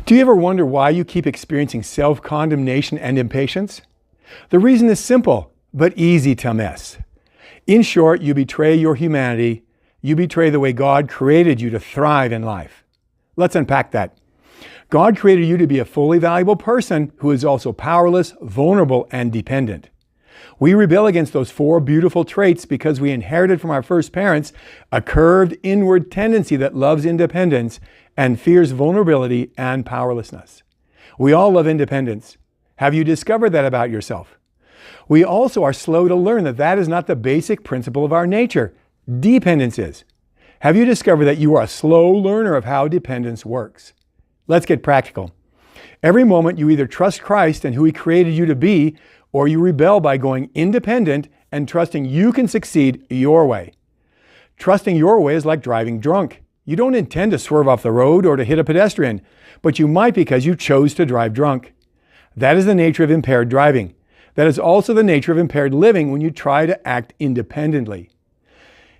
Do you ever wonder why you keep experiencing self-condemnation and impatience? The reason is simple, but easy to miss. In short, you betray your humanity. You betray the way God created you to thrive in life. Let's unpack that. God created you to be a fully valuable person who is also powerless, vulnerable, and dependent. We rebel against those four beautiful traits because we inherited from our first parents a curved inward tendency that loves independence and fears vulnerability and powerlessness. We all love independence. Have you discovered that about yourself? We also are slow to learn that that is not the basic principle of our nature. Dependence is. Have you discovered that you are a slow learner of how dependence works? Let's get practical. Every moment you either trust Christ and who He created you to be, or you rebel by going independent and trusting you can succeed your way. Trusting your way is like driving drunk. You don't intend to swerve off the road or to hit a pedestrian, but you might because you chose to drive drunk. That is the nature of impaired driving. That is also the nature of impaired living when you try to act independently.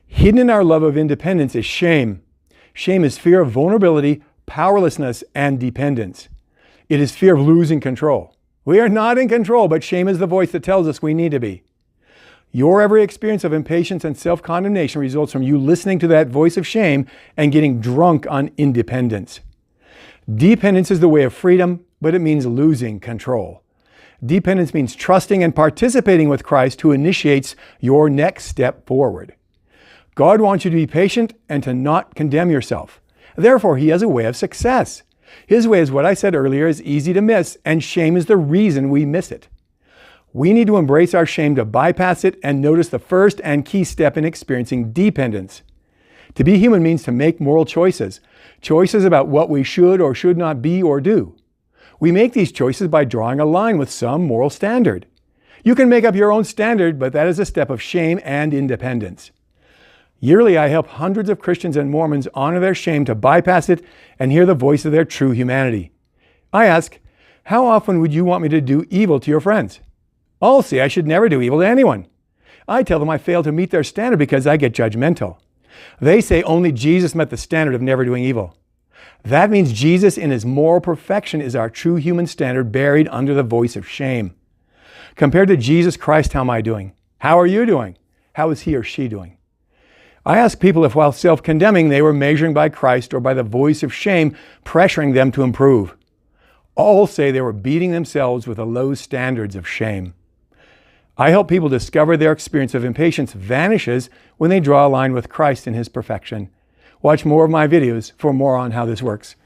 Hidden in our love of independence is shame. Shame is fear of vulnerability, powerlessness, and dependence. It is fear of losing control. We are not in control, but shame is the voice that tells us we need to be. Your every experience of impatience and self-condemnation results from you listening to that voice of shame and getting drunk on independence. Dependence is the way of freedom, but it means losing control. Dependence means trusting and participating with Christ who initiates your next step forward. God wants you to be patient and to not condemn yourself. Therefore, He has a way of success. His way is what I said earlier is easy to miss, and shame is the reason we miss it. We need to embrace our shame to bypass it and notice the first and key step in experiencing dependence. To be human means to make moral choices, choices about what we should or should not be or do. We make these choices by drawing a line with some moral standard. You can make up your own standard, but that is a step of shame and independence. Yearly, I help hundreds of Christians and Mormons honor their shame to bypass it and hear the voice of their true humanity. I ask, how often would you want me to do evil to your friends? All say I should never do evil to anyone. I tell them I fail to meet their standard because I get judgmental. They say only Jesus met the standard of never doing evil. That means Jesus in His moral perfection is our true human standard buried under the voice of shame. Compared to Jesus Christ, how am I doing? How are you doing? How is he or she doing? I ask people if while self-condemning, they were measuring by Christ or by the voice of shame, pressuring them to improve. All say they were beating themselves with the low standards of shame. I help people discover their experience of impatience vanishes when they draw a line with Christ in His perfection. Watch more of my videos for more on how this works.